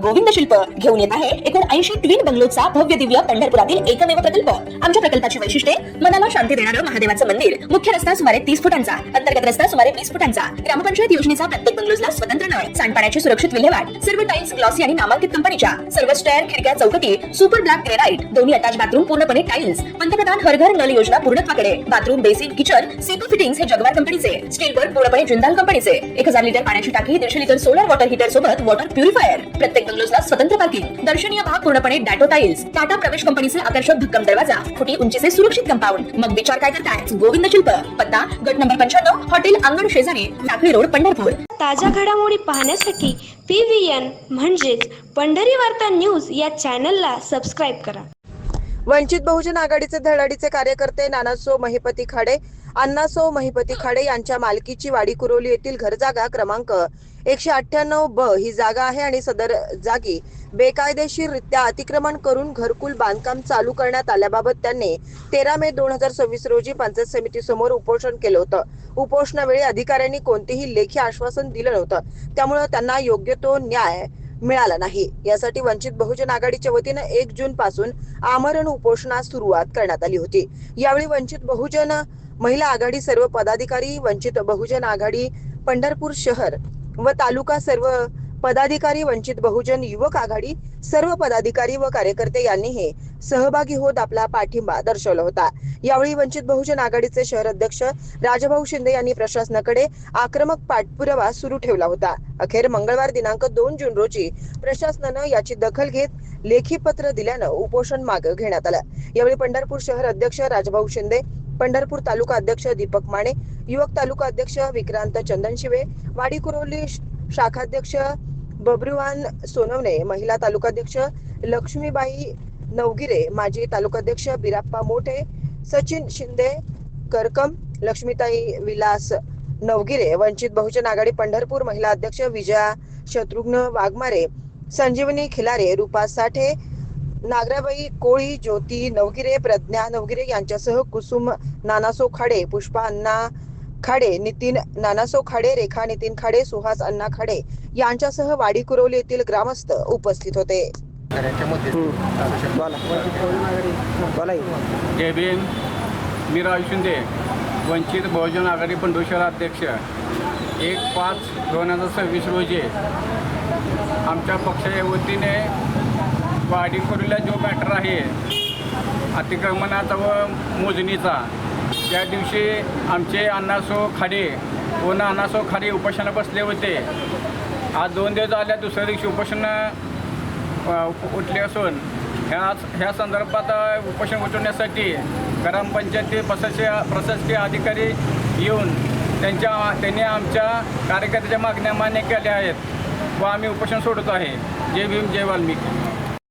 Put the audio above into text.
गोविंद शिल्प घेऊन येत आहे एकूण 80 ट्विन बंगलोचा भव्य दिव्य पंढरपुरातील एकमेव प्रकल्प। आमच्या प्रकल्पाची वैशिष्ट्ये मनाला शांती देणारं महादेवाचं मंदिर, मुख्य रस्ता सुमारे 30 फुटांचा, अंतर्गत रस्ता सुमारे 20 फुटांचा, ग्रामपंचायत योजनेचा प्रत्येक बंगलोजला स्वतंत्र नळ, सांडपाण्याची सुरक्षित विल्हेवाट, सर्व टाइल्स ग्लॉसी आणि नामांकित कंपनीच्या, सर्व स्टेअर, खिडक्या, चौकटी सुपर ब्लॅक ग्रेनाइट, दोन्ही अटॅच बाथरूम पूर्णपणे टाइल्स, पंतप्रधान हर घर नल योजना पूर्णत्वाकडे, bathroom, basin, kitchen, CP fittings हे जगवार कंपनीचे, स्टील वर्क पूर्णपणे जिंदाल कंपनीचे, 1000 लिटर पाण्याची टाकी, 150 लिटर सोलर वॉटर हीटर सोबत वॉटर प्युरिफायर, प्रत्येक बंगलोजला स्वतंत्र पार्किंग, दर्शनीय भाग पूर्णपणे डॅटो टाइल्स, टाटा प्रवेश कंपनीचे आकर्षक भक्कम दरवाजा, फुटी उंचीचे सुरक्षित कंपाऊंड। मग विचार काय करताय? गोविंद शिल्प, पत्ता गट नंबर 95, हॉटेल अंगण शेजारी, टाकळी रोड, पंढरपूर। ताज्या घडामोडी पाहण्यासाठी PVN म्हणजेच पंढरी वार्ता न्यूज या चॅनलला सबस्क्राईब करा। वंचित बहुजन आघाडीचे धडाडीचे कार्यकर्ते नानासो महिपती खाडे, अण्णासो महिपती खाडे यांच्या मालकीची वाडी कुरोली येथील घरजागा क्रमांक 198 ब ही जागा आहे आणि सदर जागी बेकायदेशीररित्या अतिक्रमण करून घरकुल बांधकाम चालू करण्यात आल्याबाबत त्यांनी 13 मे 2026 रोजी पंचायत समिती समोर उपोषण केलं होतं। उपोषणावेळी अधिकाऱ्यांनी कोणतेही लेखी आश्वासन दिलं नव्हतं, त्यामुळे त्यांना योग्य तो न्याय मिळाला नाही। यासाठी वंचित बहुजन आघाडीच्या वतीने 1 जून पासून आमरण उपोषणास सुरुवात करण्यात आली होती। यावेळी वंचित बहुजन महिला आघाडी सर्व पदाधिकारी, वंचित बहुजन आघाडी पंढरपूर शहर व तालुका सर्व पदाधिकारी, वंचित बहुजन युवक आघाडी सर्व पदाधिकारी व कार्यकर्ते यांनीही सहभागी होत आपला पाठिंबा दर्शवला होता। यावेळी वंचित बहुजन आघाडीचे शहर अध्यक्ष राजभाऊ शिंदे यांनी प्रशासनाकडे आक्रमक पाठपुरावा सुरू ठेवला होता। अखेर मंगळवार दिनांक 2 जून रोजी प्रशासनानं याची दखल घेत लेखी पत्र दिल्यानं उपोषण मागे घेण्यात आलं। यावेळी पंढरपूर शहर अध्यक्ष राजभाऊ शिंदे, पंढरपूर तालुका अध्यक्ष दीपक माने, युवक तालुका अध्यक्ष विक्रांत चंदनशिवे, वाडी कुरोली शाखाध्यक्ष बब्रुवान सोनवणे, महिला तालुकाध्यक्ष लक्ष्मीबाई नवगिरे, माजी तालुकाध्यक्ष बिराप्पा मोठे, सचिन शिंदे करकम, लक्ष्मीताई विलास नवगिरे, वंचित बहुजन आघाडी पंढरपूर महिला अध्यक्ष विजया शत्रुघ्न वाघमारे, संजीवनी खिलारे, रूपा साठे, नागराबाई कोळी, ज्योती नवगिरे, प्रज्ञा नवगिरे यांच्यासह कुसुम नानासो खाडे, पुष्पा अण्णा खाडे, नितीन नानासो खाडे, रेखा नितीन खाडे, सुहास अण्णा खाडे यांच्यासह वाडी कुरोली येथील ग्रामस्थ उपस्थित होते। जय भीम। मी राव शिंदे, वंचित बहुजन आघाडी पंढरपूर शहर अध्यक्ष। 1/5/2026 रोजी आमच्या पक्षाच्या वतीने वाडी कुरोलीला जो मॅटर आहे अतिक्रमणाचा व मोजणीचा, त्या दिवशी आमचे अण्णासो खाडे व नानासो खाडे उपोषणाला बसले होते। आज 2 दिवस झाल्या, दुसऱ्या दिवशी उपोषण उठले असून ह्या संदर्भात उपोषण उठवण्यासाठी ग्रामपंचायती प्रशासकीय अधिकारी येऊन त्यांनी आमच्या कार्यकर्त्याच्या मागण्या मान्य केल्या आहेत व आम्ही उपोषण सोडतो आहे। जय भीम, जय वाल्मिकी।